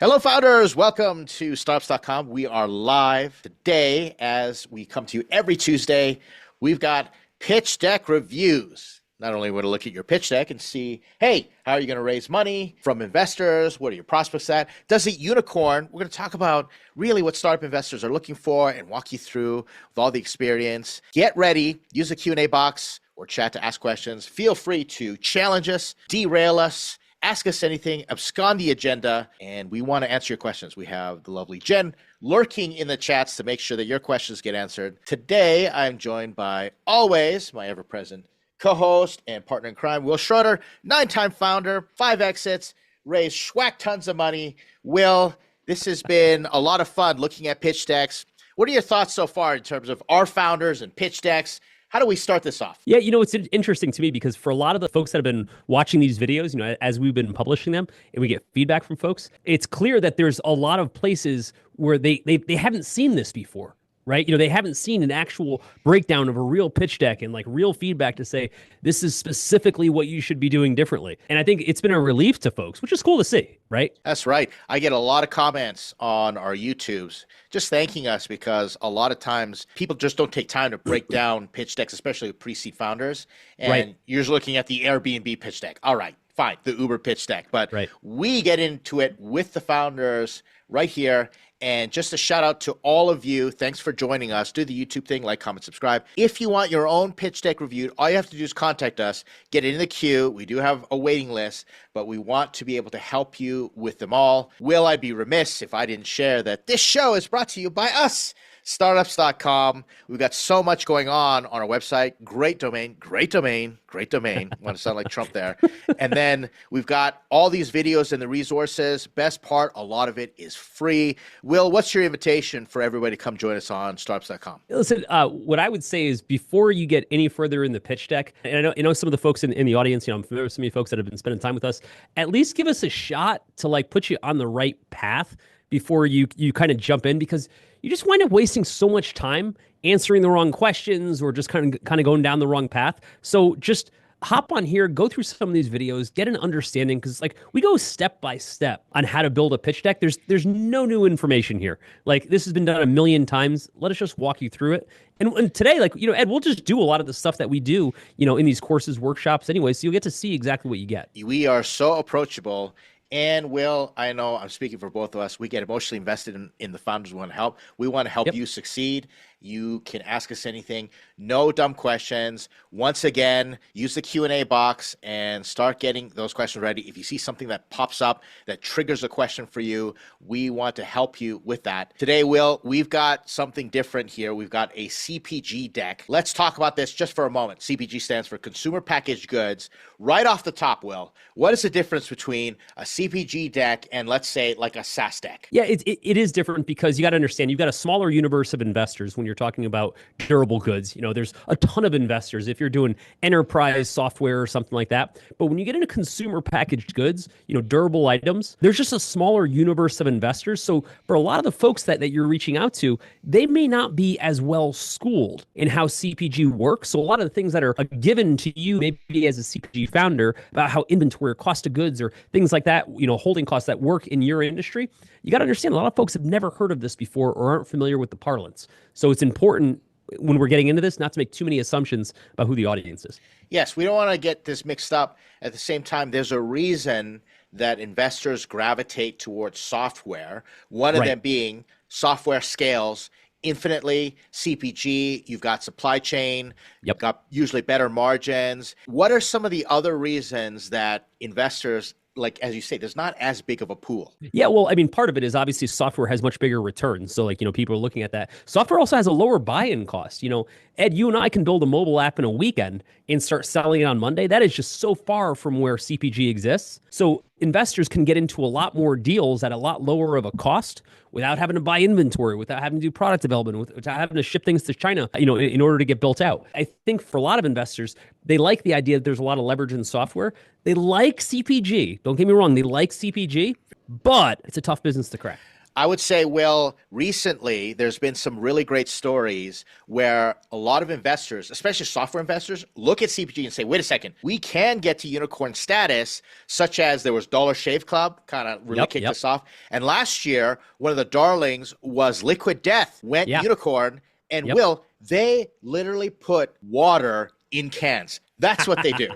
Hello, founders. Welcome to Startups.com. We are live today as we come to you every Tuesday. We've got pitch deck reviews. Not only want to look at your pitch deck and see, hey, how are you going to raise money from investors? What are your prospects at? Does it unicorn? We're going to talk about really what startup investors are looking for and walk you through with all the experience. Get ready. Use the Q&A box or chat to ask questions. Feel free to challenge us, derail us, ask us anything, abscond the agenda, and we want to answer your questions. We have the lovely Jen lurking in the chats to make sure that your questions get answered. Today, I'm joined by always my ever-present co-host and partner in crime, Will Schroeder, 9-time founder, 5 exits, raised schwack tons of money. Will, this has been a lot of fun looking at pitch decks. What are your thoughts so far in terms of our founders and pitch decks? How do we start this off? Yeah, it's interesting to me because for a lot of the folks that have been watching these videos, as we've been publishing them and we get feedback from folks, it's clear that there's a lot of places where they haven't seen this before, right? They haven't seen an actual breakdown of a real pitch deck and like real feedback to say, this is specifically what you should be doing differently. And I think it's been a relief to folks, which is cool to see, right? That's right. I get a lot of comments on our YouTubes just thanking us because a lot of times people just don't take time to break down pitch decks, especially with pre-seed founders. And Right. you're just looking at the Airbnb pitch deck. All right, fine, the Uber pitch deck. But Right. we get into it with the founders right here. And just a shout out to all of you. Thanks for joining us. Do the YouTube thing, like, comment, subscribe. If you want your own pitch deck reviewed, all you have to do is contact us, get in the queue. We do have a waiting list, but we want to be able to help you with them all. Will I be remiss if I didn't share that this show is brought to you by us, Startups.com. We've got so much going on our website. Great domain, great domain, great domain. Want to sound like Trump there. And then we've got all these videos and the resources. Best part, a lot of it is free. Will, what's your invitation for everybody to come join us on Startups.com? Listen, what I would say is before you get any further in the pitch deck, and I know some of the folks in the audience, I'm familiar with some of you folks that have been spending time with us, at least give us a shot to like put you on the right path before you kind of jump in, because you just wind up wasting so much time answering the wrong questions or just kind of going down the wrong path. So just hop on here, go through some of these videos, get an understanding, because like we go step by step on how to build a pitch deck. There's no new information here. Like this has been done a million times. Let us just walk you through it. And today, like, Ed, we'll just do a lot of the stuff that we do, in these courses, workshops anyway. So you'll get to see exactly what you get. We are so approachable. And Will, I know I'm speaking for both of us. We get emotionally invested in the founders we want to help. We want to help Yep. you succeed. You can ask us anything. No dumb questions. Once again, use the Q&A box and start getting those questions ready. If you see something that pops up that triggers a question for you, we want to help you with that. Today, Will, we've got something different here. We've got a CPG deck. Let's talk about this just for a moment. CPG stands for Consumer Packaged Goods. Right off the top, Will, what is the difference between a CPG deck and, let's say, like a SaaS deck? Yeah, it is different because you got to understand, you've got a smaller universe of investors when you're talking about durable goods. There's a ton of investors if you're doing enterprise software or something like that. But when you get into consumer packaged goods, durable items, there's just a smaller universe of investors. So for a lot of the folks that you're reaching out to, they may not be as well schooled in how CPG works. So a lot of the things that are given to you, maybe as a CPG founder, about how inventory or cost of goods or things like that, holding costs that work in your industry, you got to understand a lot of folks have never heard of this before or aren't familiar with the parlance. So it's important when we're getting into this not to make too many assumptions about who the audience is. Yes, we don't want to get this mixed up. At the same time, there's a reason that investors gravitate towards software. One of Right. them being software scales infinitely. CPG, you've got supply chain, you've got usually better margins. What are some of the other reasons that investors, like, as you say, there's not as big of a pool? Yeah, well, I mean, part of it is obviously software has much bigger returns. So, like, people are looking at that. Software also has a lower buy-in cost. Ed, you and I can build a mobile app in a weekend and start selling it on Monday. That is just so far from where CPG exists. So investors can get into a lot more deals at a lot lower of a cost without having to buy inventory, without having to do product development, without having to ship things to China, in order to get built out. I think for a lot of investors, they like the idea that there's a lot of leverage in software. They like CPG. Don't get me wrong. They like CPG, but it's a tough business to crack. I would say, Will, recently there's been some really great stories where a lot of investors, especially software investors, look at CPG and say, wait a second, we can get to unicorn status, such as there was Dollar Shave Club, kind of really kicked us off. And last year, one of the darlings was Liquid Death, went unicorn. And Will, they literally put water in cans. That's what they do.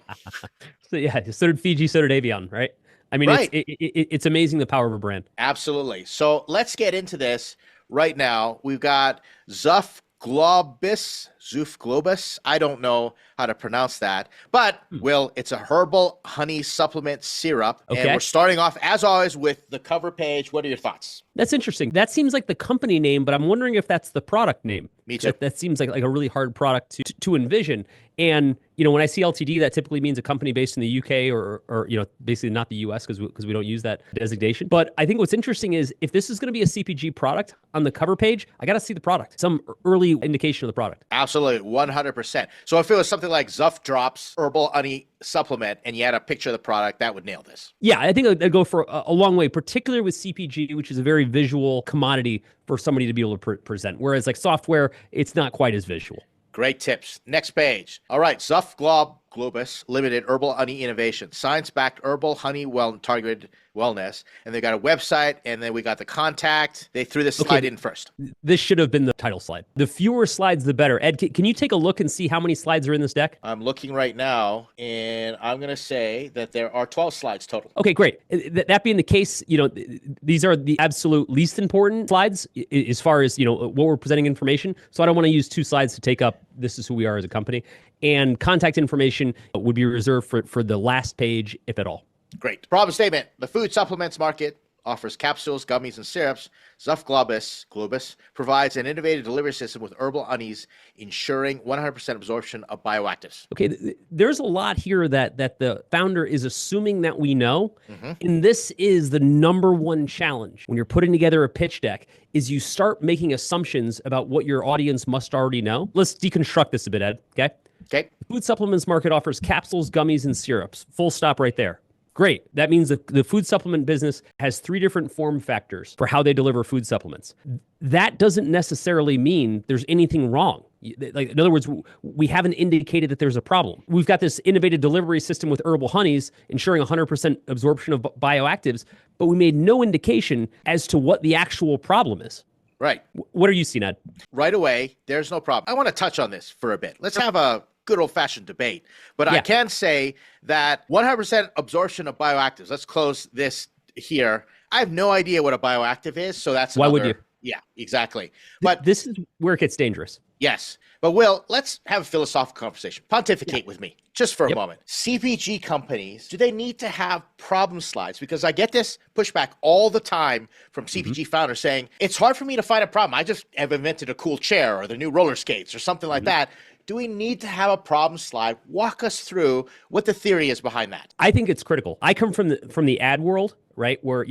So did Fiji, so did Avion, right? I mean, it's amazing the power of a brand. Absolutely. So let's get into this right now. We've got Zuf Globus. I don't know how to pronounce that, but Will, it's a herbal honey supplement syrup. Okay. And we're starting off, as always, with the cover page. What are your thoughts? That's interesting. That seems like the company name, but I'm wondering if that's the product name. Me too. That seems like a really hard product to envision. And, when I see LTD, that typically means a company based in the UK or basically not the US because we don't use that designation. But I think what's interesting is if this is going to be a CPG product on the cover page, I got to see the product, some early indication of the product. Absolutely, 100%. So if it was something like Zuf Drops Herbal Honey Supplement and you had a picture of the product, that would nail this. Yeah, I think that'd go for a long way, particularly with CPG, which is a very visual commodity for somebody to be able to present. Whereas like software, it's not quite as visual. Great tips. Next page. All right. Zuf Globus Limited Herbal Honey Innovation. Science-backed herbal honey targeted wellness. And they got a website, and then we got the contact. They threw this slide in first. This should have been the title slide. The fewer slides, the better. Ed, can you take a look and see how many slides are in this deck? I'm looking right now, and I'm going to say that there are 12 slides total. Okay, great. That being the case, these are the absolute least important slides as far as, what we're presenting information. So I don't want to use 2 slides to take up this is who we are as a company. And contact information would be reserved for the last page, if at all. Great. Problem statement. The food supplements market offers capsules, gummies, and syrups. Zuf Globus provides an innovative delivery system with herbal honeys, ensuring 100% absorption of bioactives. Okay, there's a lot here that the founder is assuming that we know, and this is the number one challenge when you're putting together a pitch deck, is you start making assumptions about what your audience must already know. Let's deconstruct this a bit, Ed, okay? Okay. The food supplements market offers capsules, gummies, and syrups. Full stop right there. Great. That means that the food supplement business has 3 different form factors for how they deliver food supplements. That doesn't necessarily mean there's anything wrong. Like, in other words, we haven't indicated that there's a problem. We've got this innovative delivery system with herbal honeys ensuring 100% absorption of bioactives, but we made no indication as to what the actual problem is. Right. What are you seeing, Ed? Right away, there's no problem. I want to touch on this for a bit. Let's have a good old-fashioned debate. But I can say that 100% absorption of bioactives, let's close this here. I have no idea what a bioactive is, so that's Why would you? Yeah, exactly. But this is where it gets dangerous. Yes. But Will, let's have a philosophical conversation. Pontificate with me just for a moment. CPG companies, do they need to have problem slides? Because I get this pushback all the time from CPG founders saying, it's hard for me to find a problem. I just have invented a cool chair or the new roller skates or something like that. Do we need to have a problem slide? Walk us through what the theory is behind that. I think it's critical. I come from the ad world, right? Where,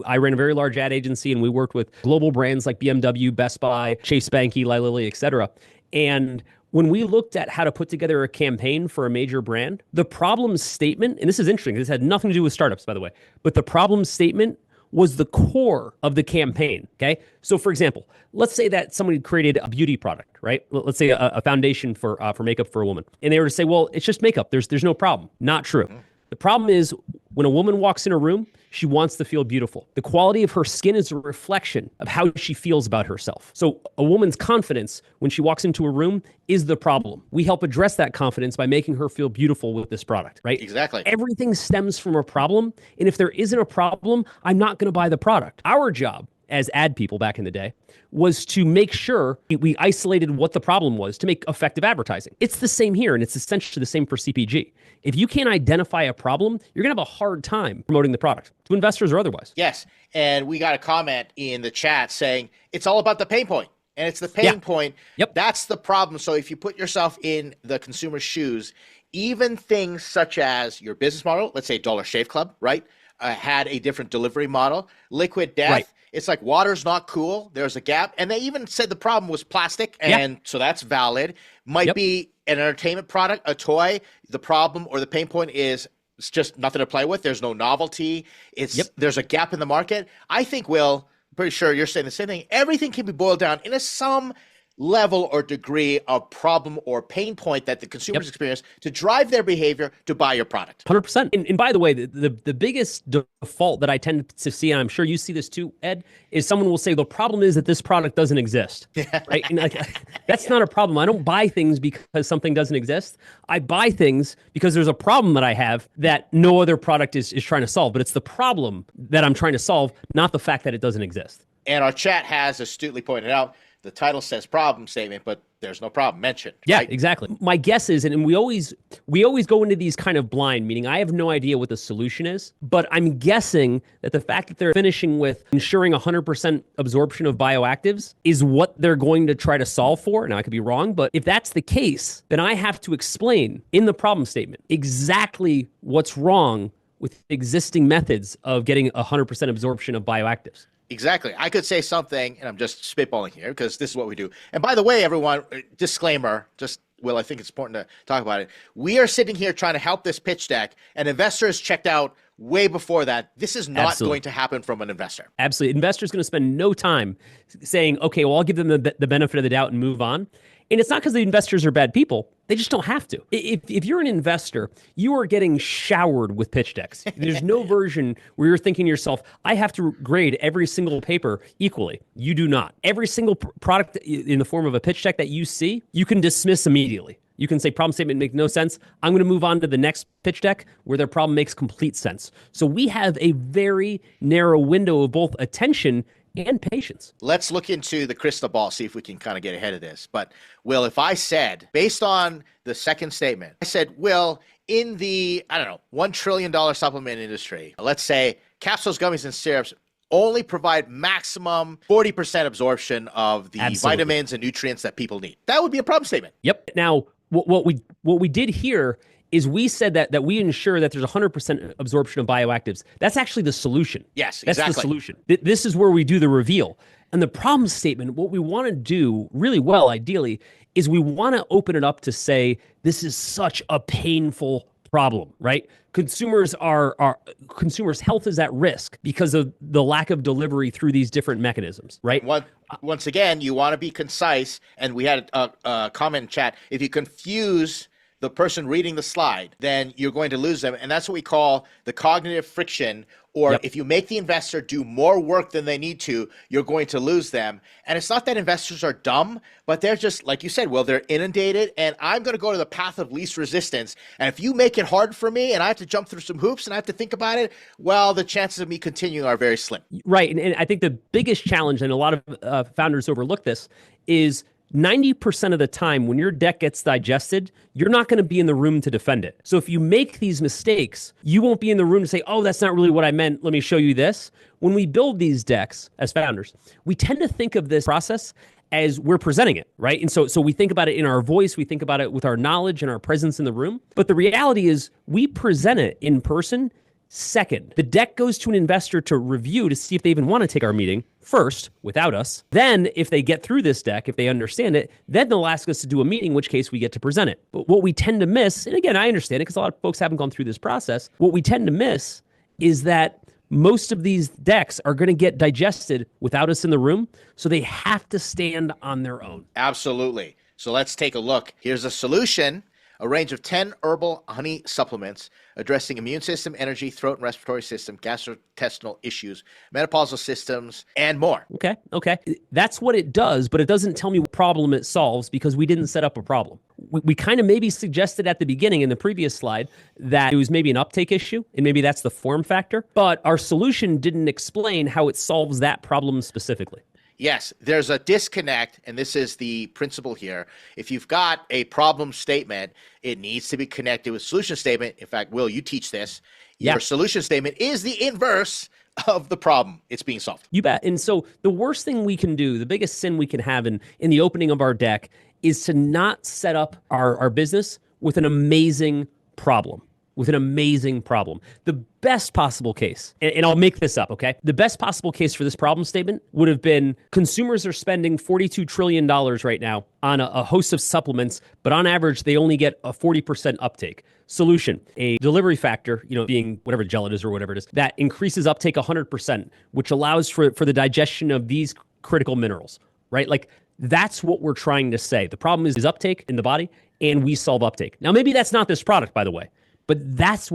I ran a very large ad agency and we worked with global brands like BMW, Best Buy, Chase Banky, Eli Lilly, et cetera. And when we looked at how to put together a campaign for a major brand, the problem statement, and this is interesting, this had nothing to do with startups, by the way, but the problem statement was the core of the campaign, okay? So for example, let's say that somebody created a beauty product, right? Let's say a foundation for makeup for a woman. And they were to say, well, it's just makeup. There's no problem. Not true. The problem is when a woman walks in a room, she wants to feel beautiful. The quality of her skin is a reflection of how she feels about herself. So a woman's confidence when she walks into a room is the problem. We help address that confidence by making her feel beautiful with this product, right? Exactly. Everything stems from a problem. And if there isn't a problem, I'm not going to buy the product. Our job as ad people back in the day was to make sure we isolated what the problem was to make effective advertising. It's the same here, and it's essentially the same for CPG. If you can't identify a problem, you're going to have a hard time promoting the product to investors or otherwise. Yes, and we got a comment in the chat saying it's all about the pain point. And it's the pain point. Yep. That's the problem. So if you put yourself in the consumer's shoes, even things such as your business model, let's say Dollar Shave Club, right, had a different delivery model. Liquid Death. Right. It's like water's not cool. There's a gap. And they even said the problem was plastic. And so that's valid. Might be an entertainment product, a toy. The problem or the pain point is it's just nothing to play with. There's no novelty. There's a gap in the market. I think, Will, pretty sure you're saying the same thing. Everything can be boiled down into some level or degree of problem or pain point that the consumers experience to drive their behavior to buy your product. 100%. And by the way, the biggest default that I tend to see, and I'm sure you see this too, Ed, is someone will say, the problem is that this product doesn't exist. Right? And that's not a problem. I don't buy things because something doesn't exist. I buy things because there's a problem that I have that no other product is trying to solve. But it's the problem that I'm trying to solve, not the fact that it doesn't exist. And our chat has astutely pointed out, the title says problem statement, but there's no problem mentioned. Yeah, right? exactly. My guess is, and we always go into these kind of blind, meaning I have no idea what the solution is, but I'm guessing that the fact that they're finishing with ensuring 100% absorption of bioactives is what they're going to try to solve for. Now, I could be wrong, but if that's the case, then I have to explain in the problem statement exactly what's wrong with existing methods of getting 100% absorption of bioactives. Exactly. I could say something, and I'm just spitballing here because this is what we do. And by the way, everyone, disclaimer, I think it's important to talk about it. We are sitting here trying to help this pitch deck, and investors checked out way before that. This is not going to happen from an investor. Absolutely. Investors going to spend no time saying, okay, well, I'll give them the benefit of the doubt and move on. And it's not because the investors are bad people. They just don't have to. If you're an investor, you are getting showered with pitch decks. There's no version where you're thinking to yourself, I have to grade every single paper equally. You do not. Every single product in the form of a pitch deck that you see, you can dismiss immediately. You can say problem statement makes no sense. I'm going to move on to the next pitch deck where their problem makes complete sense. So we have a very narrow window of both attention and patience. Let's look into the crystal ball, see if we can kind of get ahead of this. But, Will, if I said, based on the second statement, I said, Will, in the, $1 trillion supplement industry, let's say capsules, gummies, and syrups only provide maximum 40% absorption of the vitamins and nutrients that people need. That would be a problem statement. Yep. Now, what we did here is we said that we ensure that there's 100% absorption of bioactives. That's actually the solution. Yes, exactly. That's the solution. This is where we do the reveal. And the problem statement, what we want to do really well, ideally, is we want to open it up to say, this is such a painful problem, right? Consumers' health is at risk because of the lack of delivery through these different mechanisms, right? Once again, you want to be concise. And we had a comment in chat. If you confuse the person reading the slide, then you're going to lose them. And that's what we call the cognitive friction. Or if you make the investor do more work than they need to, you're going to lose them. And it's not that investors are dumb, but they're just, like you said, they're inundated. And I'm going to go to the path of least resistance. And if you make it hard for me and I have to jump through some hoops and I have to think about it, well, the chances of me continuing are very slim. Right. And I think the biggest challenge, and a lot of founders overlook this, is 90% of the time when your deck gets digested, you're not going to be in the room to defend it. So if you make these mistakes, you won't be in the room to say, oh, that's not really what I meant. Let me show you this. When we build these decks as founders, we tend to think of this process as we're presenting it, right? And so we think about it in our voice, we think about it with our knowledge and our presence in the room. But the reality is we present it in person second. The deck goes to an investor to review to see if they even want to take our meeting first without us. Then if they get through this deck, if they understand it, then they'll ask us to do a meeting, in which case we get to present it. But what we tend to miss, and again, I understand it because a lot of folks haven't gone through this process, what we tend to miss is that most of these decks are going to get digested without us in the room, so they have to stand on their own. Absolutely. So let's take a look. Here's a solution, a range of 10 herbal honey supplements addressing immune system, energy, throat and respiratory system, gastrointestinal issues, menopausal systems, and more. Okay. That's what it does, but it doesn't tell me what problem it solves because we didn't set up a problem. We kind of maybe suggested at the beginning in the previous slide that it was maybe an uptake issue, and maybe that's the form factor, but our solution didn't explain how it solves that problem specifically. Yes, there's a disconnect, and this is the principle here. If you've got a problem statement, it needs to be connected with solution statement. In fact, Will, you teach this. Your solution statement is the inverse of the problem. It's being solved. You bet. And so the worst thing we can do, the biggest sin we can have in the opening of our deck is to not set up our business with an amazing problem. with an amazing problem. The best possible case, and I'll make this up, okay? The best possible case for this problem statement would have been consumers are spending $42 trillion right now on a host of supplements, but on average, they only get a 40% uptake. Solution, a delivery factor, being whatever gel it is or whatever it is, that increases uptake 100%, which allows for the digestion of these critical minerals, right? Like that's what we're trying to say. The problem is uptake in the body, and we solve uptake. Now, maybe that's not this product, by the way, but that's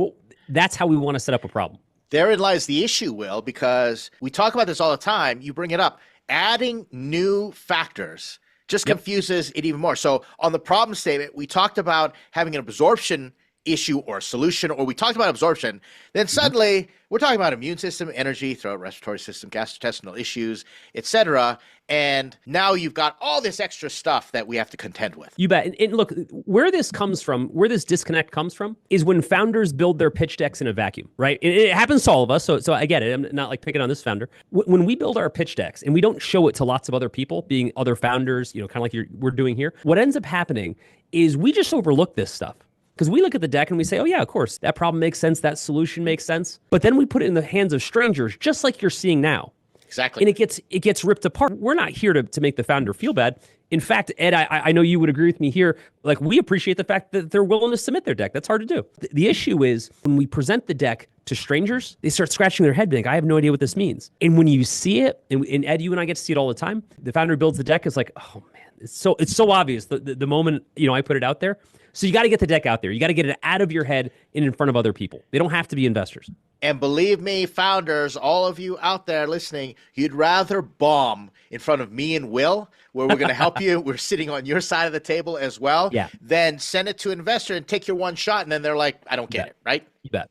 how we want to set up a problem. Therein lies the issue, Will, because we talk about this all the time. You bring it up. Adding new factors just confuses it even more. So on the problem statement, we talked about having an absorption issue or solution, or we talked about absorption, then suddenly we're talking about immune system, energy, throat, respiratory system, gastrointestinal issues, etc. And now you've got all this extra stuff that we have to contend with. You bet. And look, where this comes from, where this disconnect comes from, is when founders build their pitch decks in a vacuum, right? It happens to all of us, so I get it. I'm not like picking on this founder. When we build our pitch decks and we don't show it to lots of other people, being other founders, kind of like we're doing here, what ends up happening is we just overlook this stuff. Because we look at the deck and we say, oh yeah, of course, that problem makes sense, that solution makes sense. But then we put it in the hands of strangers, just like you're seeing now. Exactly. And it gets ripped apart. We're not here to make the founder feel bad. In fact, Ed, I know you would agree with me here. Like, we appreciate the fact that they're willing to submit their deck. That's hard to do. The issue is when we present the deck to strangers, they start scratching their head being like, I have no idea what this means. And when you see it, and Ed, you and I get to see it all the time, the founder builds the deck, is like, oh man, it's so obvious the moment I put it out there. So you got to get the deck out there. You got to get it out of your head and in front of other people. They don't have to be investors. And believe me, founders, all of you out there listening, you'd rather bomb in front of me and Will, where we're going to help you. We're sitting on your side of the table as well. Then send it to an investor and take your one shot. And then they're like, I don't get it, right? You bet.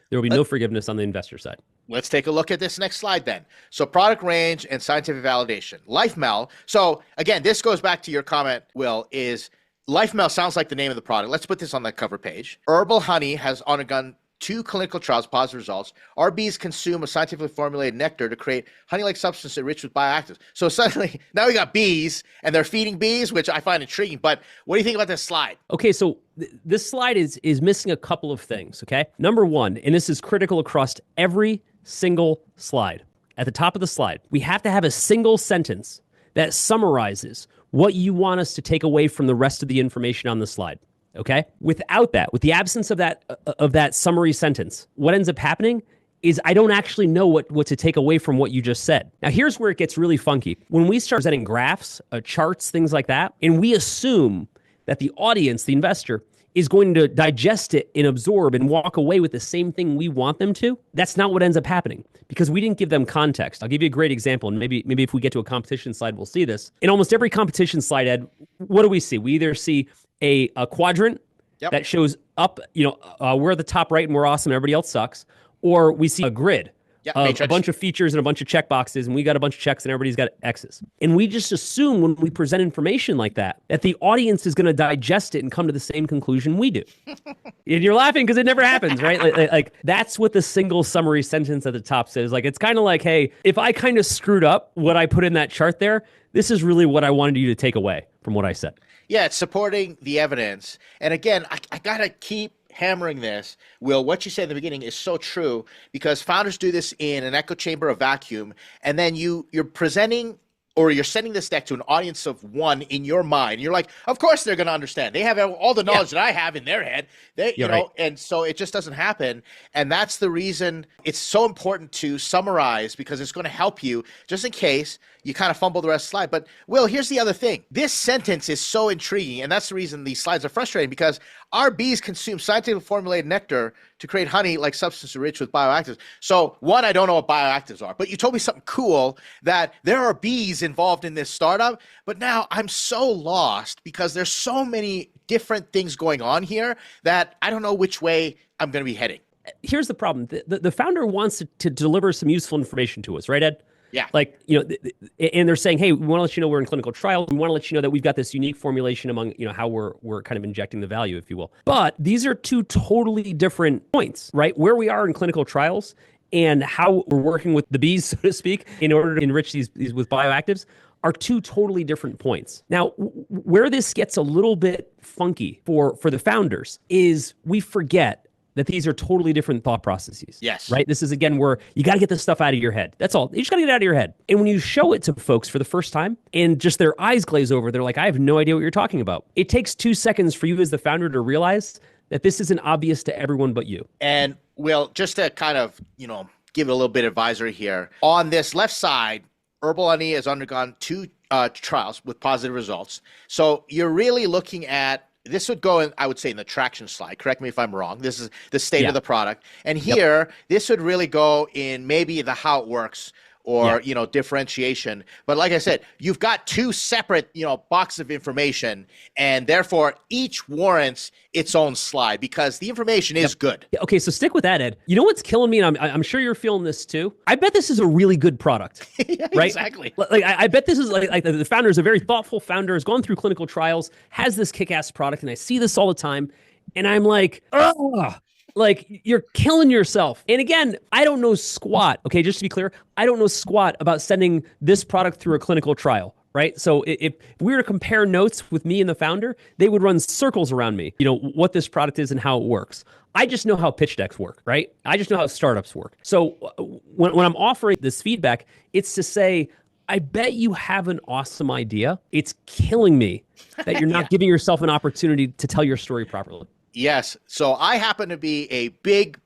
There will be no forgiveness on the investor side. Let's take a look at this next slide then. So product range and scientific validation. LifeMel. So again, this goes back to your comment, Will, is LifeMel sounds like the name of the product. Let's put this on the cover page. Herbal honey has undergone 2 clinical trials, positive results. Our bees consume a scientifically formulated nectar to create honey-like substance enriched with bioactives. So suddenly, now we got bees, and they're feeding bees, which I find intriguing. But what do you think about this slide? Okay, so this slide is missing a couple of things, okay? Number one, and this is critical across every single slide. At the top of the slide, we have to have a single sentence that summarizes what you want us to take away from the rest of the information on the slide. Okay? Without that, with the absence of that summary sentence, what ends up happening is I don't actually know what to take away from what you just said. Now, here's where it gets really funky. When we start presenting graphs, charts, things like that, and we assume that the audience, the investor, is going to digest it and absorb and walk away with the same thing we want them to, that's not what ends up happening because we didn't give them context. I'll give you a great example, and maybe if we get to a competition slide, we'll see this. In almost every competition slide, Ed, what do we see? We either see a quadrant that shows up, we're at the top right and we're awesome, everybody else sucks, or we see a grid. A bunch of features and a bunch of check boxes, and we got a bunch of checks and everybody's got X's. And we just assume when we present information like that the audience is going to digest it and come to the same conclusion we do. And you're laughing because it never happens, right? Like that's what the single summary sentence at the top says. Like, it's kind of like, hey, if I kind of screwed up what I put in that chart there, this is really what I wanted you to take away from what I said. Yeah, it's supporting the evidence. And again, I got to keep hammering this. Will, what you said in the beginning is so true because founders do this in an echo chamber, a vacuum, and then you're presenting or you're sending this deck to an audience of one in your mind. You're like, of course they're going to understand. They have all the knowledge that I have in their head. And so it just doesn't happen. And that's the reason it's so important to summarize because it's going to help you just in case you kind of fumble the rest of the slide. But Will, here's the other thing. This sentence is so intriguing, and that's the reason these slides are frustrating because our bees consume scientifically formulated nectar to create honey-like substance enriched with bioactives. So one, I don't know what bioactives are, but you told me something cool that there are bees involved in this startup. But now I'm so lost because there's so many different things going on here that I don't know which way I'm going to be heading. Here's the problem. The founder wants to deliver some useful information to us, right, Ed? Yeah. Like, and they're saying, hey, we want to let you know we're in clinical trials. We want to let you know that we've got this unique formulation among, how we're kind of injecting the value, if you will. But these are two totally different points, right? Where we are in clinical trials and how we're working with the bees, so to speak, in order to enrich these with bioactives are two totally different points. Now, where this gets a little bit funky for the founders is we forget that these are totally different thought processes. Yes. Right? This is, again, where you got to get this stuff out of your head. That's all. You just got to get it out of your head. And when you show it to folks for the first time and just their eyes glaze over, they're like, I have no idea what you're talking about. It takes 2 seconds for you as the founder to realize that this isn't obvious to everyone but you. And Will, just to kind of, give it a little bit of advisory here. On this left side, Herbal Honey has undergone 2 trials with positive results. So you're really looking at, this would go in, I would say, in the traction slide. Correct me if I'm wrong. This is the state of the product. And here, this would really go in maybe the how it works or, differentiation. But like I said, you've got 2 separate, boxes of information, and therefore each warrants its own slide because the information is good. Okay, so stick with that, Ed. You know what's killing me, and I'm sure you're feeling this too? I bet this is a really good product, yeah, right? Exactly. Like I bet this is like the founder is a very thoughtful founder, has gone through clinical trials, has this kick-ass product, and I see this all the time, and I'm like, ugh. Like, you're killing yourself. And again, I don't know squat. Okay, just to be clear, I don't know squat about sending this product through a clinical trial, right? So if we were to compare notes with me and the founder, they would run circles around me, what this product is and how it works. I just know how pitch decks work, right? I just know how startups work. So when I'm offering this feedback, it's to say, I bet you have an awesome idea. It's killing me that you're not giving yourself an opportunity to tell your story properly. Yes. So I happen to be a big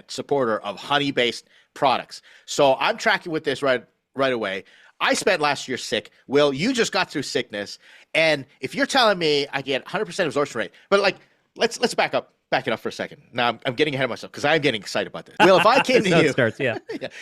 supporter of honey-based products. So I'm tracking with this right away. I spent last year sick. Will, you just got through sickness. And if you're telling me I get 100% absorption rate, but like, let's back it up for a second. Now I'm getting ahead of myself because I'm getting excited about this. Will, if I came to you,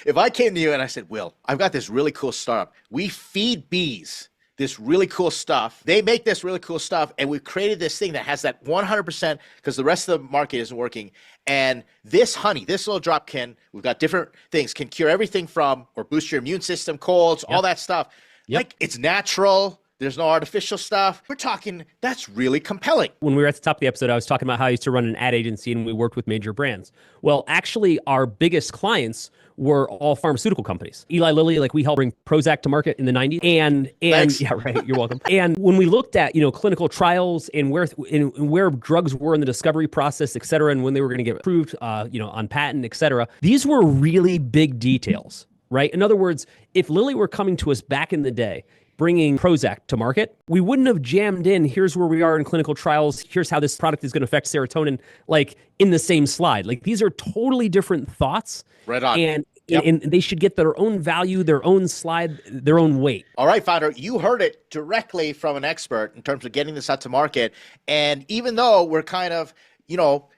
if I came to you and I said, Will, I've got this really cool startup. We feed bees this really cool stuff. They make this really cool stuff, and we've created this thing that has that 100% because the rest of the market isn't working. And this honey, this little drop we've got different things, can cure everything from or boost your immune system, colds, all that stuff. Like, it's natural. There's no artificial stuff. We're talking, that's really compelling. When we were at the top of the episode, I was talking about how I used to run an ad agency and we worked with major brands. Well, actually, our biggest clients were all pharmaceutical companies. Eli Lilly, like we helped bring Prozac to market in the 90s. And yeah, right, you're welcome. And when we looked at, clinical trials and where drugs were in the discovery process, et cetera, and when they were going to get approved, on patent, et cetera, these were really big details, right? In other words, if Lilly were coming to us back in the day, bringing Prozac to market, we wouldn't have jammed in, here's where we are in clinical trials, here's how this product is going to affect serotonin, like in the same slide. Like, these are totally different thoughts. Right on. And they should get their own value, their own slide, their own weight. All right, founder, you heard it directly from an expert in terms of getting this out to market. And even though we're kind of,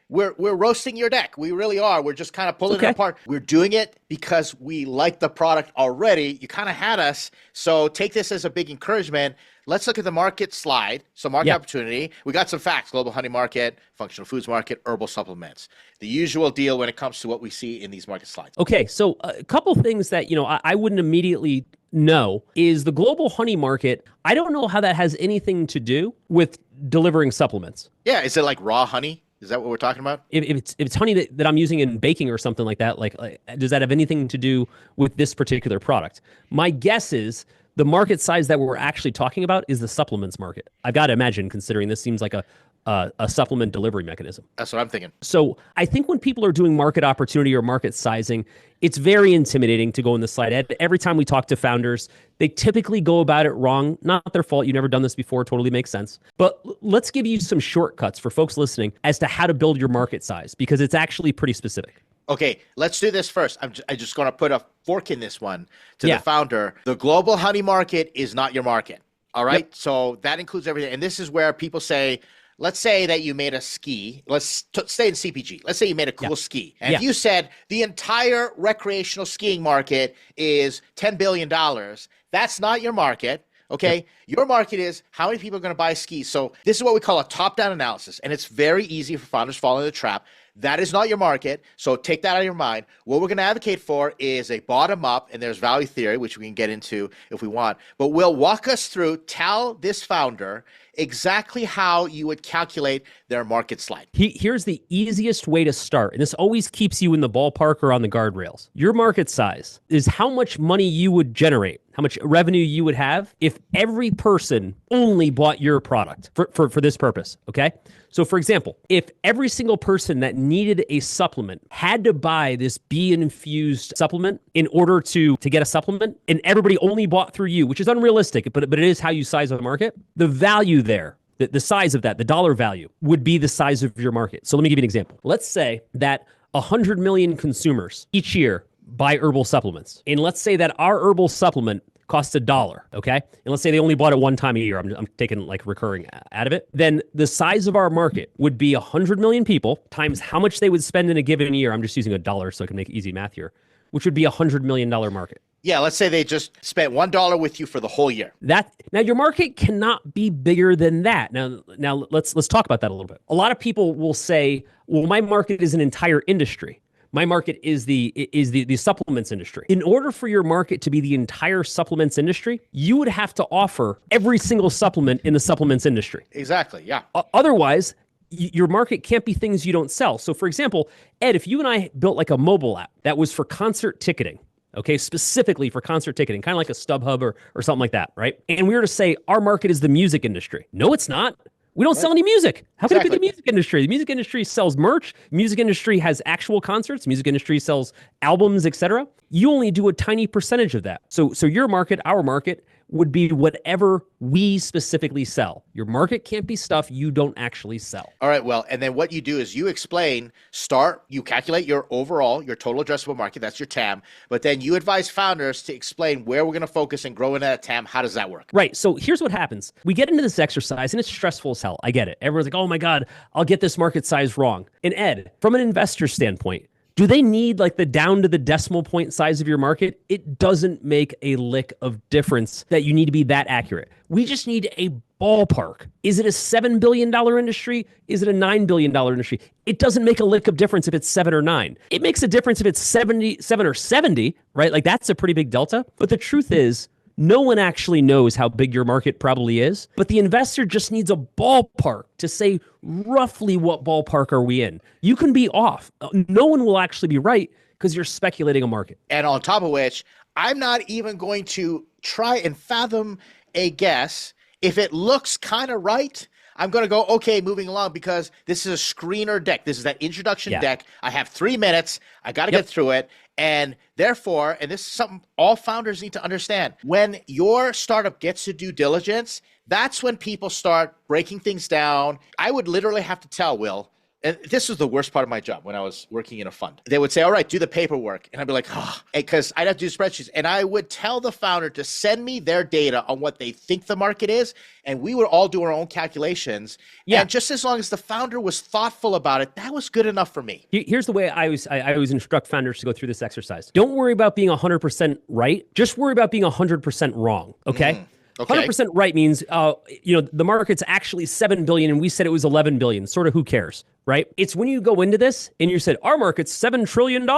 we're roasting your deck. We really are. We're just kind of pulling it apart. We're doing it because we like the product already. You kind of had us. So take this as a big encouragement. Let's look at the market slide. So market opportunity. We got some facts. Global honey market, functional foods market, herbal supplements. The usual deal when it comes to what we see in these market slides. Okay. So a couple things that, I wouldn't immediately know is the global honey market. I don't know how that has anything to do with delivering supplements. Yeah. Is it like raw honey? Is that what we're talking about? If it's honey that I'm using in baking or something like that, like does that have anything to do with this particular product? My guess is the market size that we're actually talking about is the supplements market. I've got to imagine, considering this seems like a supplement delivery mechanism. That's what I'm thinking. So I think when people are doing market opportunity or market sizing, it's very intimidating to go in the slide. Every time we talk to founders, they typically go about it wrong. Not their fault. You've never done this before. Totally makes sense. But let's give you some shortcuts for folks listening as to how to build your market size, because it's actually pretty specific. Okay, let's do this first. I'm just going to put a fork in this one to the founder. The global honey market is not your market. All right. Yep. So that includes everything. And this is where people say, let's say that you made a ski. Let's stay in CPG. Let's say you made a cool ski. And if you said the entire recreational skiing market is $10 billion, that's not your market. Okay. Yep. Your market is how many people are going to buy skis. So this is what we call a top-down analysis. And it's very easy for founders to fall into the trap. That is not your market. So take that out of your mind. What we're going to advocate for is a bottom up, and there's value theory, which we can get into if we want. But we'll walk us through, tell this founder exactly how you would calculate their market slide. Here's the easiest way to start. And this always keeps you in the ballpark or on the guardrails. Your market size is how much money you would generate how much revenue you would have if every person only bought your product for this purpose, okay? So for example, if every single person that needed a supplement had to buy this bee-infused supplement in order to get a supplement, and everybody only bought through you, which is unrealistic, but it is how you size the market, the value there, the size of that, the dollar value, would be the size of your market. So let me give you an example. Let's say that 100 million consumers each year buy herbal supplements. And let's say that our herbal supplement costs $1, okay? And let's say they only bought it one time a year. I'm taking like recurring out of it. Then the size of our market would be 100 million people times how much they would spend in a given year. I'm just using $1 so I can make easy math here, which would be $100 million market. Yeah, let's say they just spent $1 with you for the whole year. Now your market cannot be bigger than that. Now let's talk about that a little bit. A lot of people will say, well, my market is an entire industry. My market is the supplements industry. In order for your market to be the entire supplements industry, you would have to offer every single supplement in the supplements industry. Exactly, yeah. Otherwise, your market can't be things you don't sell. So for example, Ed, if you and I built like a mobile app that was for concert ticketing, okay, specifically for concert ticketing, kind of like a StubHub or something like that, right? And we were to say our market is the music industry. No, it's not. We don't sell any music. How can it be the music industry? The music industry sells merch. The music industry has actual concerts. The music industry sells albums, etc. You only do a tiny percentage of that. So your market, our market, would be whatever we specifically sell. Your market can't be stuff you don't actually sell. All right, well, and then what you do is you explain, you calculate your total addressable market, that's your TAM, but then you advise founders to explain where we're going to focus and grow in that TAM. How does that work? Right, so here's what happens. We get into this exercise and it's stressful as hell. I get it. Everyone's like, oh my God, I'll get this market size wrong. And Ed, from an investor standpoint, do they need like the down to the decimal point size of your market? It doesn't make a lick of difference that you need to be that accurate. We just need a ballpark. Is it a $7 billion industry? Is it a $9 billion industry? It doesn't make a lick of difference if it's 7 or 9. It makes a difference if it's 77 or 70, right? Like that's a pretty big delta. But the truth is, no one actually knows how big your market probably is, but the investor just needs a ballpark to say roughly what ballpark are we in. You can be off. No one will actually be right because you're speculating a market. And on top of which, I'm not even going to try and fathom a guess. If it looks kind of right, I'm going to go, okay, moving along, because this is a screener deck. This is that introduction deck. I have 3 minutes. I got to get through it. And therefore, and this is something all founders need to understand, when your startup gets to due diligence, that's when people start breaking things down. I would literally have to tell Will, and this was the worst part of my job when I was working in a fund. They would say, all right, do the paperwork. And I'd be like, oh, because I'd have to do spreadsheets. And I would tell the founder to send me their data on what they think the market is. And we would all do our own calculations. Yeah. And just as long as the founder was thoughtful about it, that was good enough for me. Here's the way I always instruct founders to go through this exercise. Don't worry about being 100% right. Just worry about being 100% wrong, okay? Okay. 100% right means, the market's actually 7 billion and we said it was 11 billion. Sort of who cares, right? It's when you go into this and you said, our market's $7 trillion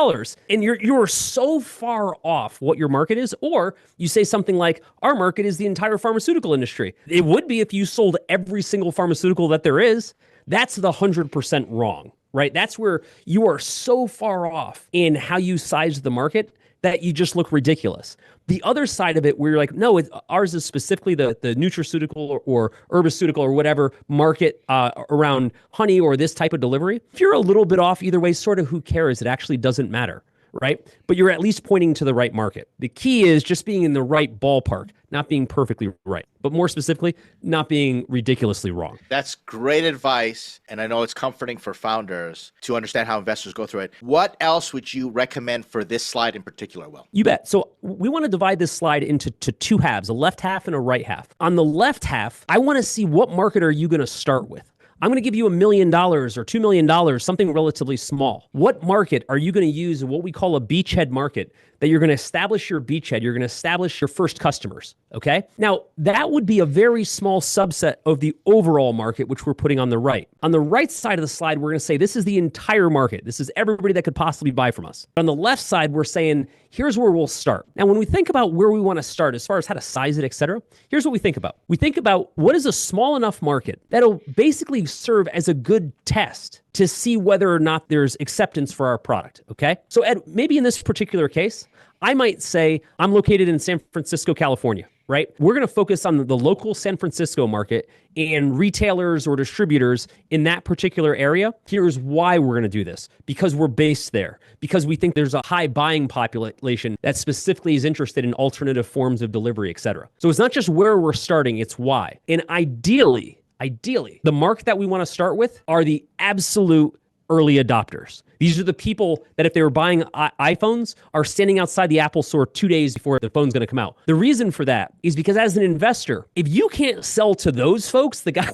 and you're so far off what your market is, or you say something like, our market is the entire pharmaceutical industry. It would be if you sold every single pharmaceutical that there is. That's the 100% wrong, right? That's where you are so far off in how you size the market that you just look ridiculous. The other side of it, where you're like, no, ours is specifically the nutraceutical or herbaceutical or whatever market around honey or this type of delivery. If you're a little bit off either way, sort of who cares? It actually doesn't matter, right? But you're at least pointing to the right market. The key is just being in the right ballpark, not being perfectly right, but more specifically, not being ridiculously wrong. That's great advice. And I know it's comforting for founders to understand how investors go through it. What else would you recommend for this slide in particular, Will? You bet. So we want to divide this slide into two halves, a left half and a right half. On the left half, I want to see what market are you going to start with? I'm going to give you $1 million or $2 million, something relatively small. What market are you going to use what we call a beachhead market that you're going to establish your beachhead? You're going to establish your first customers, okay? Now, that would be a very small subset of the overall market, which we're putting on the right. On the right side of the slide, we're going to say this is the entire market. This is everybody that could possibly buy from us. On the left side, we're saying, here's where we'll start. Now, when we think about where we want to start, as far as how to size it, et cetera, here's what we think about. We think about what is a small enough market that'll basically serve as a good test to see whether or not there's acceptance for our product, okay? So Ed, maybe in this particular case, I might say I'm located in San Francisco, California, right? We're going to focus on the local San Francisco market and retailers or distributors in that particular area. Here's why we're going to do this. Because we're based there. Because we think there's a high buying population that specifically is interested in alternative forms of delivery, et cetera. So it's not just where we're starting, it's why. And ideally, the market that we want to start with are the absolute early adopters. These are the people that if they were buying iPhones are standing outside the Apple store 2 days before the phone's going to come out. The reason for that is because as an investor, if you can't sell to those folks, the guy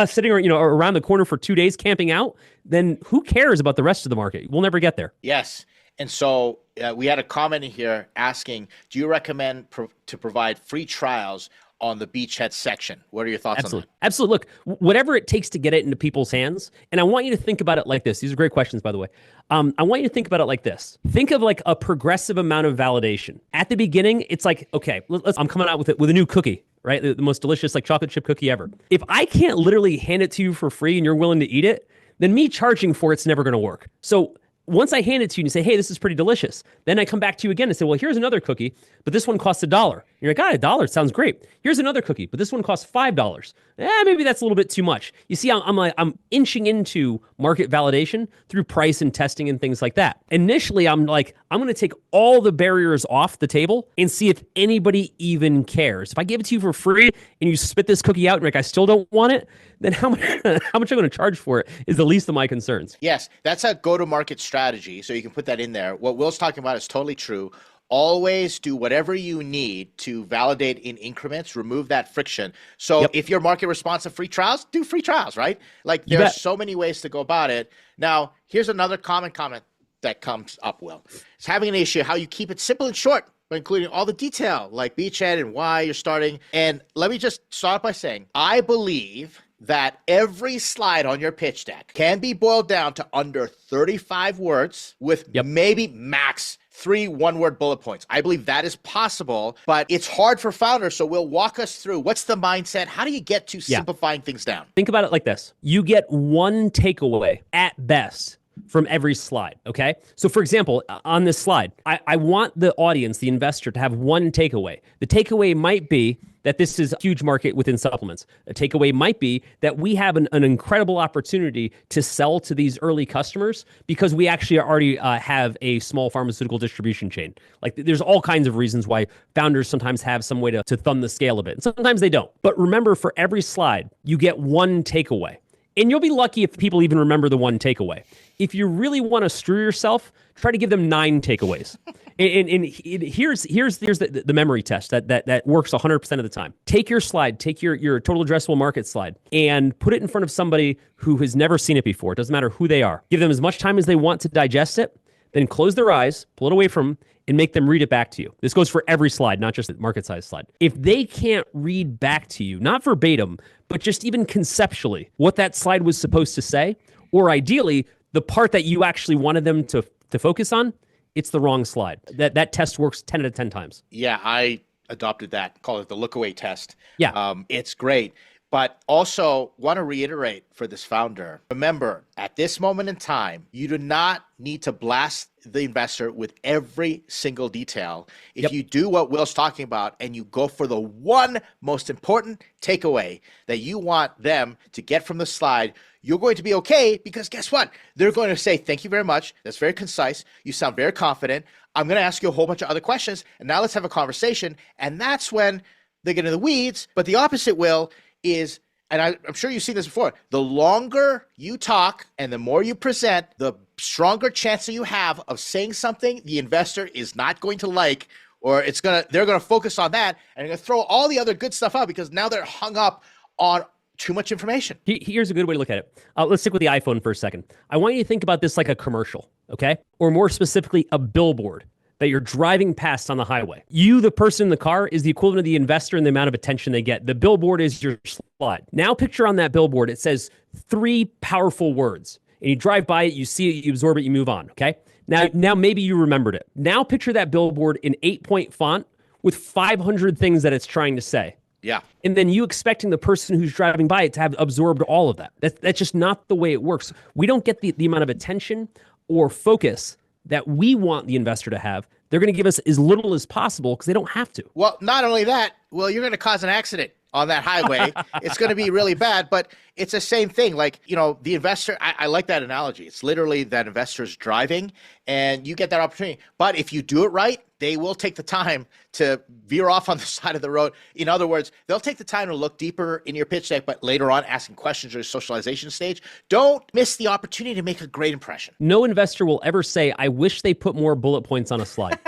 sitting around the corner for 2 days camping out, then who cares about the rest of the market? We'll never get there. Yes. And so we had a comment in here asking, do you recommend to provide free trials on the beachhead section? What are your thoughts on that? Absolutely. Look, whatever it takes to get it into people's hands. And I want you to think about it like this. These are great questions, by the way. I want you to think about it like this. Think of like a progressive amount of validation. At the beginning, it's like, okay, I'm coming out with a new cookie, right? The most delicious like chocolate chip cookie ever. If I can't literally hand it to you for free and you're willing to eat it, then me charging for it's never going to work. So once I hand it to you and you say, hey, this is pretty delicious, then I come back to you again and say, well, here's another cookie, but this one costs $1. And you're like, $1 sounds great. Here's another cookie, but this one costs $5. Maybe that's a little bit too much. You see, I'm inching into market validation through price and testing and things like that. Initially, I'm like, I'm going to take all the barriers off the table and see if anybody even cares. If I give it to you for free and you spit this cookie out and you're like, I still don't want it, then how much I'm going to charge for it is the least of my concerns. Yes, that's a go-to-market strategy, so you can put that in there. What Will's talking about is totally true. Always do whatever you need to validate in increments, remove that friction. So if your market responds to free trials, do free trials, right? Like there's so many ways to go about it. Now, here's another common comment that comes up, Will. It's having an issue, how you keep it simple and short, by including all the detail, like beachhead and why you're starting. And let me just start by saying, I believe that every slide on your pitch deck can be boiled down to under 35 words with maybe max 3 one-word bullet points. I believe that is possible, but it's hard for founders. So we'll walk us through what's the mindset. How do you get to simplifying things down? Think about it like this. You get one takeaway at best from every slide, okay? So for example, on this slide, I want the audience, the investor, to have one takeaway. The takeaway might be that this is a huge market within supplements. A takeaway might be that we have an incredible opportunity to sell to these early customers because we actually already have a small pharmaceutical distribution chain. Like there's all kinds of reasons why founders sometimes have some way to thumb the scale a bit. And sometimes they don't. But remember, for every slide, you get one takeaway. And you'll be lucky if people even remember the one takeaway. If you really want to screw yourself, try to give them 9 takeaways. and here's the memory test that works 100% of the time. Take your slide, take your total addressable market slide, and put it in front of somebody who has never seen it before. It doesn't matter who they are. Give them as much time as they want to digest it, then close their eyes, pull it away from them, and make them read it back to you. This goes for every slide, not just the market size slide. If they can't read back to you, not verbatim, but just even conceptually, what that slide was supposed to say, or ideally, the part that you actually wanted them to focus on, it's the wrong slide. That test works 10 out of 10 times. Yeah, I adopted that. Call it the look away test. Yeah. It's great. But also want to reiterate for this founder, remember, at this moment in time, you do not need to blast the investor with every single detail. If you do what Will's talking about and you go for the one most important takeaway that you want them to get from the slide, you're going to be okay, because guess what? They're going to say, thank you very much. That's very concise. You sound very confident. I'm going to ask you a whole bunch of other questions, and now let's have a conversation. And that's when they get in the weeds. But the opposite, Will, is, and I'm sure you've seen this before, the longer you talk and the more you present, the stronger chance that you have of saying something the investor is not going to like, or they're going to focus on that and they're going to throw all the other good stuff out because now they're hung up on too much information. Here's a good way to look at it. Let's stick with the iPhone for a second. I want you to think about this like a commercial, okay? Or more specifically, a billboard that you're driving past on the highway. You, the person in the car, is the equivalent of the investor and the amount of attention they get. The billboard is your slide. Now picture on that billboard, it says 3 powerful words. And you drive by it, you see it, you absorb it, you move on, okay? Now maybe you remembered it. Now picture that billboard in 8-point font with 500 things that it's trying to say. Yeah. And then you expecting the person who's driving by it to have absorbed all of that. That's just not the way it works. We don't get the amount of attention or focus that we want the investor to have They're going to give us as little as possible because they don't have to. Well, not only that, well, you're going to cause an accident on that highway. It's going to be really bad, but it's the same thing. Like, the investor, I like that analogy. It's literally that investor's driving and you get that opportunity. But if you do it right, they will take the time to veer off on the side of the road. In other words, they'll take the time to look deeper in your pitch deck, but later on asking questions or the socialization stage. Don't miss the opportunity to make a great impression. No investor will ever say, I wish they put more bullet points on a slide.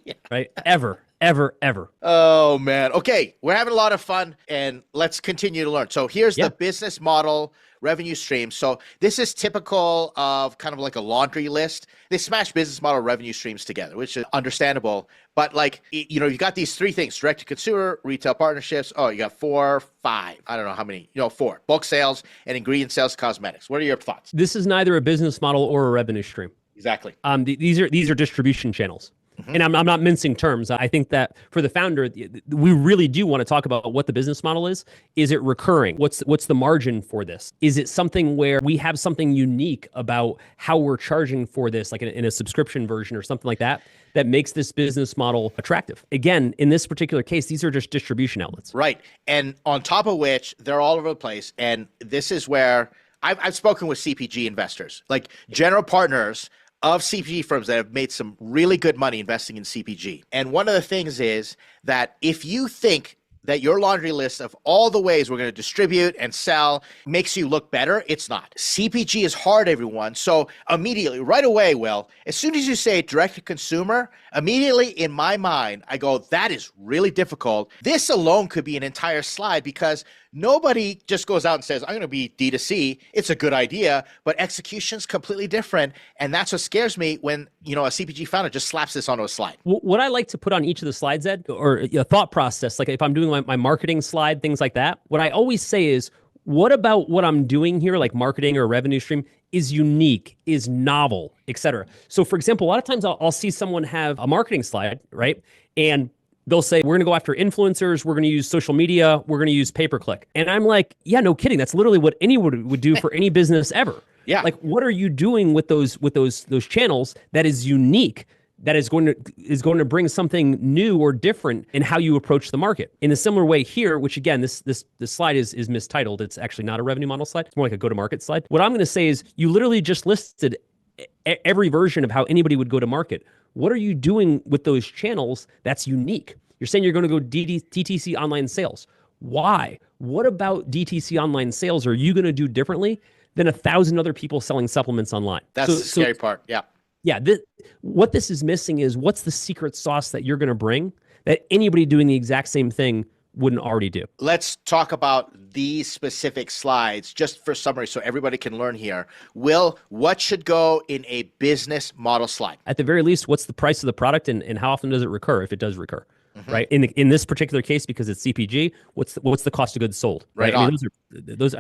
Yeah. Right? Ever. Ever. Oh, man. Okay. We're having a lot of fun and let's continue to learn. So here's the business model revenue stream. So this is typical of kind of like a laundry list. They smash business model revenue streams together, which is understandable. But like, you've got these three things: direct to consumer, retail partnerships. Oh, you got 4, 5. I don't know how many, 4. Bulk sales and ingredient sales, cosmetics. What are your thoughts? This is neither a business model or a revenue stream. Exactly. These are distribution channels. And I'm not mincing terms. I think that for the founder, we really do want to talk about what the business model is. Is it recurring? What's the margin for this? Is it something where we have something unique about how we're charging for this, like in a subscription version or something like that, that makes this business model attractive? Again, in this particular case, these are just distribution outlets. Right. And on top of which, they're all over the place. And this is where I've spoken with CPG investors, like general partners of CPG firms that have made some really good money investing in CPG. And one of the things is that if you think that your laundry list of all the ways we're going to distribute and sell makes you look better, it's not. CPG is hard, everyone. So immediately, right away, Will, as soon as you say direct to consumer, immediately in my mind, I go, that is really difficult. This alone could be an entire slide because nobody just goes out and says, I'm going to be D2C. It's a good idea, but execution's completely different. And that's what scares me when, a CPG founder just slaps this onto a slide. What I like to put on each of the slides, Ed, or a thought process, like if I'm doing my marketing slide, things like that, what I always say is, what about what I'm doing here, like marketing or revenue stream, is unique, is novel, et cetera. So for example, a lot of times I'll see someone have a marketing slide, right? And they'll say, we're going to go after influencers. We're going to use social media. We're going to use pay-per-click. And I'm like, yeah, no kidding. That's literally what anyone would do for any business ever. Yeah. Like, what are you doing with those channels that is unique, that is going to bring something new or different in how you approach the market? In a similar way here, which again, this slide is mistitled. It's actually not a revenue model slide. It's more like a go-to-market slide. What I'm going to say is, you literally just listed every version of how anybody would go to market. What are you doing with those channels that's unique? You're saying you're going to go DTC online sales. Why? What about DTC online sales are you going to do differently than 1,000 other people selling supplements online? That's the scary part. Yeah. Yeah. What this is missing is, what's the secret sauce that you're going to bring that anybody doing the exact same thing wouldn't already do? Let's talk about these specific slides just for summary so everybody can learn here. Will, what should go in a business model slide? At the very least, what's the price of the product and how often does it recur, if it does recur? Right. In this particular case, because it's CPG, what's the cost of goods sold? Right. I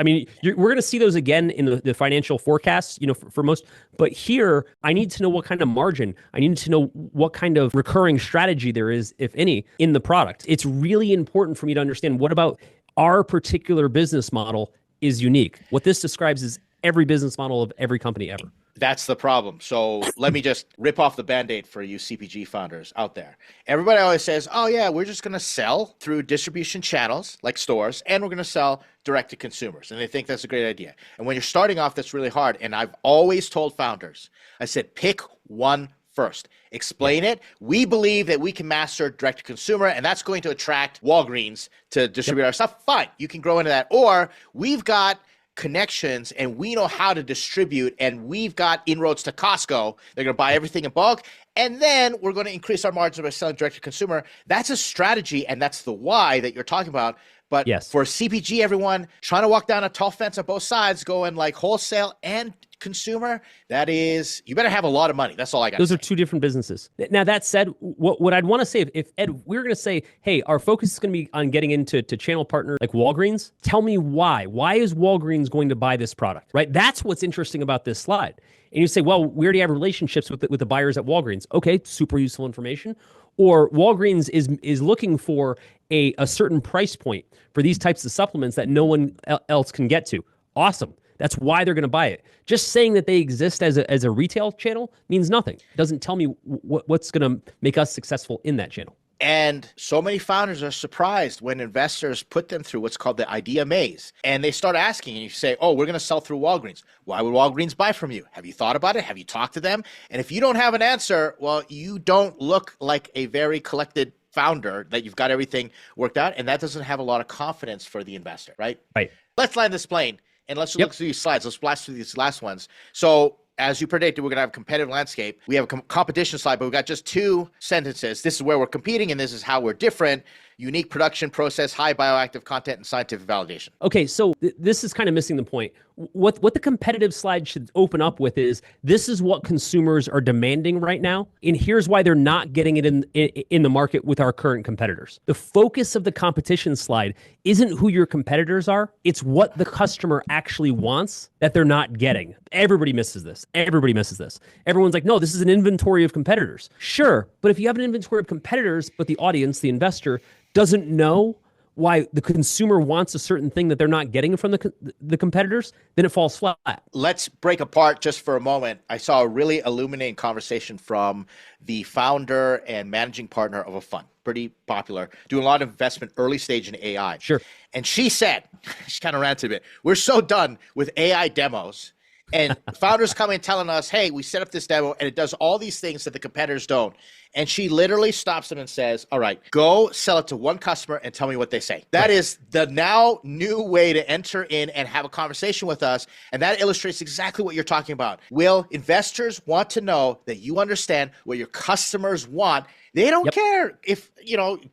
mean, we're going to see those again in the financial forecasts, for most. But here, I need to know what kind of margin. I need to know what kind of recurring strategy there is, if any, in the product. It's really important for me to understand, what about our particular business model is unique. What this describes is every business model of every company ever. That's the problem. So let me just rip off the Band-Aid for you CPG founders out there. Everybody always says, oh yeah, we're just going to sell through distribution channels like stores, and we're going to sell direct to consumers. And they think that's a great idea. And when you're starting off, that's really hard. And I've always told founders, I said, pick one first. Explain it. We believe that we can master direct to consumer, and that's going to attract Walgreens to distribute our stuff. Fine. You can grow into that. Or we've got connections and we know how to distribute, and we've got inroads to Costco. They're going to buy everything in bulk, and then we're going to increase our margins by selling direct to consumer. That's a strategy, and that's the why that you're talking about. But yes, for CPG, everyone trying to walk down a tall fence on both sides, going like wholesale and consumer, that is, you better have a lot of money. That's all I got. Those are two different businesses. Now, that said, what I'd want to say, if Ed, we're going to say, hey, our focus is going to be on getting into channel partner like Walgreens, tell me why. Why is Walgreens going to buy this product, right? That's what's interesting about this slide. And you say, well, we already have relationships with the buyers at Walgreens. Okay, super useful information. Or Walgreens is looking for a certain price point for these types of supplements that no one else can get to. Awesome. That's why they're going to buy it. Just saying that they exist as a retail channel means nothing. It doesn't tell me what's going to make us successful in that channel. And so many founders are surprised when investors put them through what's called the idea maze. And they start asking, and you say, oh, we're going to sell through Walgreens. Why would Walgreens buy from you? Have you thought about it? Have you talked to them? And if you don't have an answer, well, you don't look like a very collected founder that you've got everything worked out. And that doesn't have a lot of confidence for the investor, right? Right. Let's land this plane and let's look through these slides. Let's blast through these last ones. So as you predicted, we're going to have a competitive landscape. We have a competition slide, but we've got just 2 sentences. This is where we're competing, and this is how we're different. Unique production process, high bioactive content, and scientific validation. Okay, so this is kind of missing the point. What the competitive slide should open up with is, this is what consumers are demanding right now, and here's why they're not getting it in the market with our current competitors. The focus of the competition slide isn't who your competitors are, it's what the customer actually wants that they're not getting. Everybody misses this. Everybody misses this. Everyone's like, no, this is an inventory of competitors. Sure, but if you have an inventory of competitors, but the audience, the investor, doesn't know why the consumer wants a certain thing that they're not getting from the competitors, then it falls flat. Let's break apart just for a moment. I saw a really illuminating conversation from the founder and managing partner of a fund, pretty popular, doing a lot of investment early stage in AI. Sure. And she said, she kind of ranted a bit, we're so done with AI demos. And founders come in telling us, hey, we set up this demo and it does all these things that the competitors don't. And she literally stops them and says, all right, go sell it to one customer and tell me what they say. That is the now new way to enter in and have a conversation with us. And that illustrates exactly what you're talking about. Will investors want to know that you understand what your customers want? They don't care if,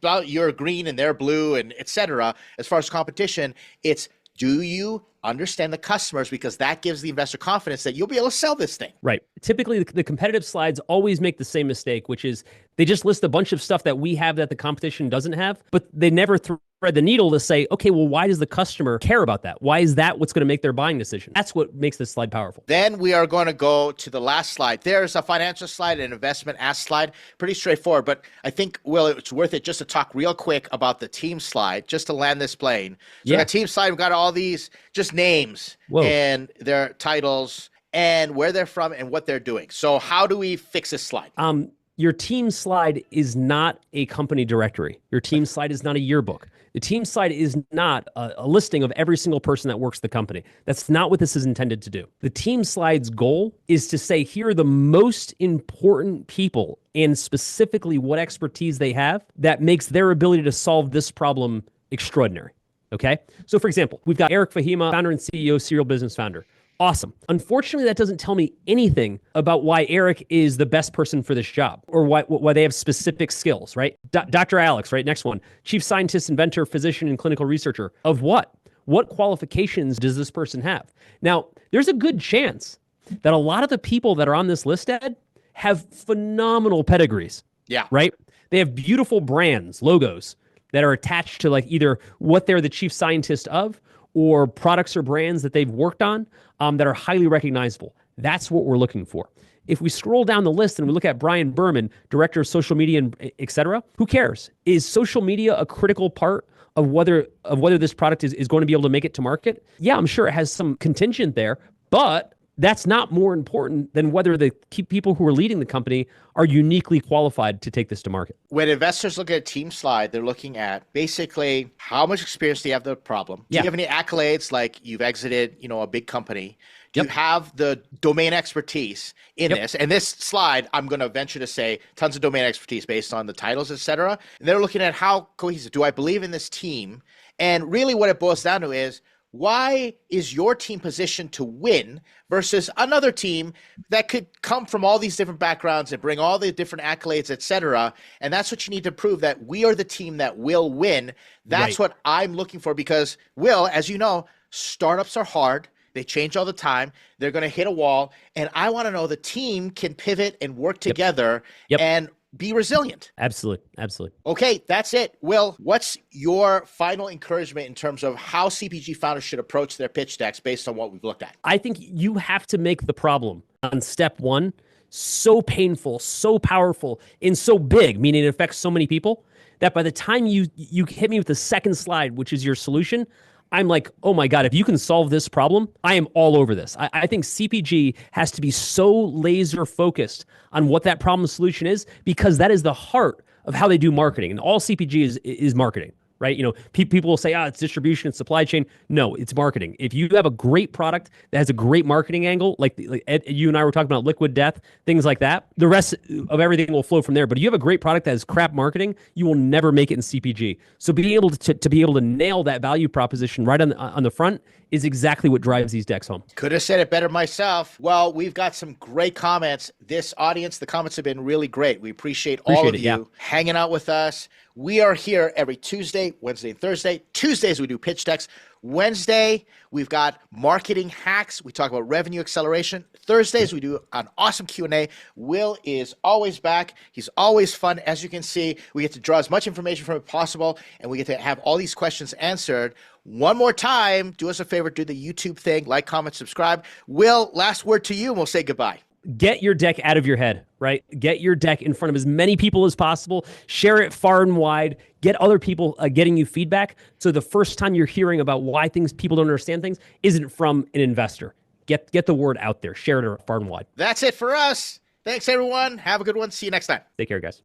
about you're green and they're blue and et cetera. As far as competition, it's, do you understand the customers? Because that gives the investor confidence that you'll be able to sell this thing. Right. Typically, the competitive slides always make the same mistake, which is they just list a bunch of stuff that we have that the competition doesn't have, but they never thread the needle to say, okay, well, why does the customer care about that? Why is that what's going to make their buying decision? That's what makes this slide powerful. Then we are going to go to the last slide. There's a financial slide, an investment ask slide. Pretty straightforward, but I think, Will, it's worth it just to talk real quick about the team slide, just to land this plane. So we got team slide, we've got all these just names and their titles and where they're from and what they're doing. So how do we fix this slide? Your team slide is not a company directory. Your team slide is not a yearbook. The team slide is not a listing of every single person that works the company. That's not what this is intended to do. The team slide's goal is to say, here are the most important people and specifically what expertise they have that makes their ability to solve this problem extraordinary. Okay? So for example, we've got Eric Fahima, founder and CEO, serial business founder. Awesome. Unfortunately, that doesn't tell me anything about why Eric is the best person for this job or why they have specific skills, right? Dr. Alex, right? Next one. Chief scientist, inventor, physician, and clinical researcher. Of what? What qualifications does this person have? Now, there's a good chance that a lot of the people that are on this list, Ed, have phenomenal pedigrees. Yeah. Right? They have beautiful brands, logos that are attached to like either what they're the chief scientist of or products or brands that they've worked on that are highly recognizable. That's what we're looking for. If we scroll down the list and we look at Brian Berman, director of social media, and et cetera, who cares? Is social media a critical part of whether this product is going to be able to make it to market? Yeah, I'm sure it has some contingent there, but that's not more important than whether the key people who are leading the company are uniquely qualified to take this to market. When investors look at a team slide, they're looking at basically how much experience do you have the problem? Do you have any accolades like you've exited, a big company? Do you have the domain expertise in this? And this slide, I'm going to venture to say tons of domain expertise based on the titles, et cetera. And they're looking at how cohesive. Do I believe in this team? And really what it boils down to is, why is your team positioned to win versus another team that could come from all these different backgrounds and bring all the different accolades, et cetera? And that's what you need to prove, that we are the team that will win. That's what I'm looking for because, Will, as you know, startups are hard. They change all the time. They're going to hit a wall. And I want to know the team can pivot and work together and be resilient. Absolutely. Absolutely. Okay, that's it. Will, what's your final encouragement in terms of how CPG founders should approach their pitch decks based on what we've looked at? I think you have to make the problem on step one so painful, so powerful, and so big, meaning it affects so many people, that by the time you hit me with the second slide, which is your solution, I'm like, oh my God, if you can solve this problem, I am all over this. I think CPG has to be so laser focused on what that problem solution is, because that is the heart of how they do marketing. And all CPG is marketing, right? People will say, it's distribution, it's supply chain. No, it's marketing. If you have a great product that has a great marketing angle, like Ed, you and I were talking about liquid death, things like that, the rest of everything will flow from there. But if you have a great product that has crap marketing, you will never make it in CPG. So being able to be able to nail that value proposition right on the front is exactly what drives these decks home. Could have said it better myself. Well, we've got some great comments. This audience, the comments have been really great. We appreciate all of you hanging out with us. We are here every Tuesday, Wednesday, and Thursday. Tuesdays, we do pitch decks. Wednesday, we've got marketing hacks. We talk about revenue acceleration. Thursdays, we do an awesome Q&A. Will is always back. He's always fun. As you can see, we get to draw as much information from it possible, and we get to have all these questions answered. One more time, do us a favor, do the YouTube thing, like, comment, subscribe. Will, last word to you, and we'll say goodbye. Get your deck out of your head, right? Get your deck in front of as many people as possible. Share it far and wide. Get other people getting you feedback. So the first time you're hearing about why people don't understand things isn't from an investor. Get the word out there. Share it far and wide. That's it for us. Thanks, everyone. Have a good one. See you next time. Take care, guys.